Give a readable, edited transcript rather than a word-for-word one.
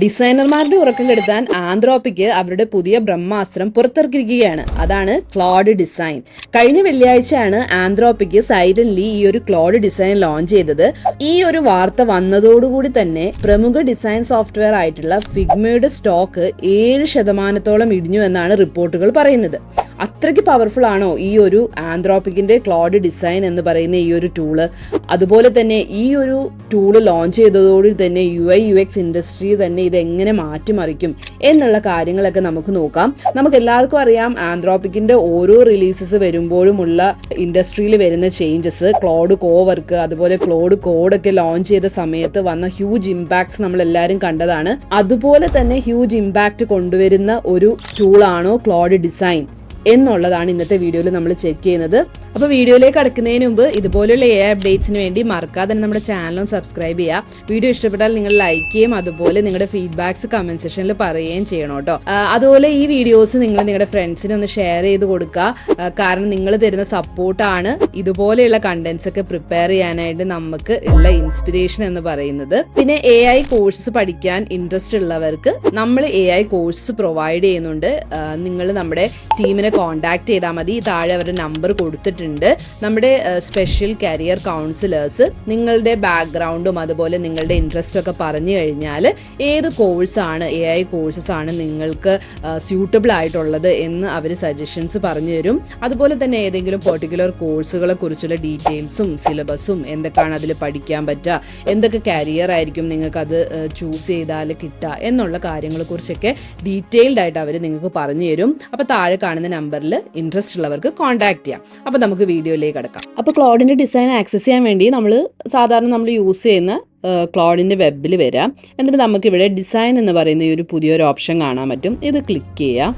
ഡിസൈനർമാരുടെ ഉറക്കം കെടുത്താൻ ആന്ത്രോപ്പിക് അവരുടെ പുതിയ ബ്രഹ്മാസ്ത്രം പുറത്തിറക്കിയിരിക്കുകയാണ്. അതാണ് ക്ലോഡ് ഡിസൈൻ. കഴിഞ്ഞ വെള്ളിയാഴ്ചയാണ് ആന്ത്രോപ്പിക് സൈലന്റ്ലി ഈ ഒരു ക്ലോഡ് ഡിസൈൻ ലോഞ്ച് ചെയ്തത്. ഈ ഒരു വാർത്ത വന്നതോടുകൂടി തന്നെ പ്രമുഖ ഡിസൈൻ സോഫ്റ്റ്വെയർ ആയിട്ടുള്ള ഫിഗ്മയുടെ സ്റ്റോക്ക് 7% ഇടിഞ്ഞു എന്നാണ് റിപ്പോർട്ടുകൾ പറയുന്നത്. അത്രയ്ക്ക് പവർഫുൾ ആണോ ഈ ഒരു ആന്ത്രോപ്പിക്കിന്റെ ക്ലോഡ് ഡിസൈൻ എന്ന് പറയുന്ന ഈ ഒരു ടൂള്? അതുപോലെ തന്നെ ഈ ഒരു ടൂള് ലോഞ്ച് ചെയ്തതോടെ തന്നെ UX ഇൻഡസ്ട്രി തന്നെ ഇത് എങ്ങനെ മാറ്റിമറിക്കും എന്നുള്ള കാര്യങ്ങളൊക്കെ നമുക്ക് നോക്കാം. നമുക്ക് എല്ലാവർക്കും അറിയാം, ആന്ത്രോപ്പിക്കിന്റെ ഓരോ റിലീസസ് വരുമ്പോഴുമുള്ള ഇൻഡസ്ട്രിയിൽ വരുന്ന ചേഞ്ചസ്, ക്ലോഡ് കോവർക്ക് അതുപോലെ ക്ലോഡ് കോഡൊക്കെ ലോഞ്ച് ചെയ്ത സമയത്ത് വന്ന ഹ്യൂജ് ഇമ്പാക്ട്സ് നമ്മൾ എല്ലാവരും കണ്ടതാണ്. അതുപോലെ തന്നെ ഹ്യൂജ് ഇമ്പാക്ട് കൊണ്ടുവരുന്ന ഒരു ടൂളാണോ ക്ലോഡ് ഡിസൈൻ എന്നുള്ളതാണ് ഇന്നത്തെ വീഡിയോയിൽ നമ്മൾ ചെക്ക് ചെയ്യുന്നത്. അപ്പോൾ വീഡിയോയിലേക്ക് കടക്കുന്നതിന് മുമ്പ് ഇതുപോലെയുള്ള AI അപ്ഡേറ്റ്സിന് വേണ്ടി മറക്കാതെ തന്നെ നമ്മുടെ ചാനലും സബ്സ്ക്രൈബ് ചെയ്യുക. വീഡിയോ ഇഷ്ടപ്പെട്ടാൽ നിങ്ങൾ ലൈക്ക് ചെയ്യും, അതുപോലെ നിങ്ങളുടെ ഫീഡ്ബാക്സ് കമന്റ് സെക്ഷനിൽ പറയുകയും ചെയ്യണം കേട്ടോ. അതുപോലെ ഈ വീഡിയോസ് നിങ്ങൾ നിങ്ങളുടെ ഫ്രണ്ട്സിന് ഒന്ന് ഷെയർ ചെയ്ത് കൊടുക്കുക. കാരണം നിങ്ങൾ തരുന്ന സപ്പോർട്ടാണ് ഇതുപോലെയുള്ള കണ്ടന്റ്സ് ഒക്കെ പ്രിപ്പയർ ചെയ്യാനായിട്ട് നമുക്ക് ഉള്ള ഇൻസ്പിറേഷൻ എന്ന് പറയുന്നത്. പിന്നെ AI കോഴ്സസ് പഠിക്കാൻ ഇൻട്രസ്റ്റ് ഉള്ളവർക്ക് നമ്മൾ AI കോഴ്സസ് പ്രൊവൈഡ് ചെയ്യുന്നുണ്ട്. നിങ്ങൾ നമ്മുടെ ടീമിനെ കോൺടാക്ട് ചെയ്താൽ മതി. താഴെ അവരുടെ നമ്പർ കൊടുത്തിട്ടുണ്ട്. നമ്മുടെ സ്പെഷ്യൽ കരിയർ കൗൺസിലേഴ്സ് നിങ്ങളുടെ ബാക്ക്ഗ്രൗണ്ടും അതുപോലെ നിങ്ങളുടെ ഇൻട്രസ്റ്റ് ഒക്കെ പറഞ്ഞു കഴിഞ്ഞാൽ ഏത് കോഴ്സാണ് AI കോഴ്സസ് ആണ് നിങ്ങൾക്ക് സ്യൂട്ടബിൾ ആയിട്ടുള്ളത് എന്ന് അവർ സജഷൻസ് പറഞ്ഞു തരും. അതുപോലെ തന്നെ ഏതെങ്കിലും പെർട്ടിക്കുലർ കോഴ്സുകളെ കുറിച്ചുള്ള ഡീറ്റെയിൽസും സിലബസും എന്തൊക്കെയാണ് അതിൽ പഠിക്കാൻ പറ്റുക, എന്തൊക്കെ കരിയർ ആയിരിക്കും നിങ്ങൾക്ക് അത് ചൂസ് ചെയ്താൽ കിട്ടുക എന്നുള്ള കാര്യങ്ങളെ കുറിച്ചൊക്കെ ഡീറ്റെയിൽഡ് ആയിട്ട് അവർ നിങ്ങൾക്ക് പറഞ്ഞു തരും. അപ്പോൾ താഴെ കാണുന്ന നമ്പറിൽ ഇൻട്രസ്റ്റ് ഉള്ളവർക്ക് കോൺടാക്ട് ചെയ്യാം. അപ്പോൾ നമുക്ക് വീഡിയോയിലേക്ക് കടക്കാം. അപ്പോൾ ക്ലോഡിന്റെ ഡിസൈൻ ആക്സസ് ചെയ്യാൻ വേണ്ടി സാധാരണ നമ്മൾ യൂസ് ചെയ്യുന്ന ക്ലോഡിന്റെ വെബിൽ വരാം. എന്നിട്ട് നമുക്കിവിടെ ഡിസൈൻ എന്ന് പറയുന്ന ഈ ഒരു പുതിയൊരു ഓപ്ഷൻ കാണാൻ പറ്റും. ഇത് ക്ലിക്ക് ചെയ്യാം.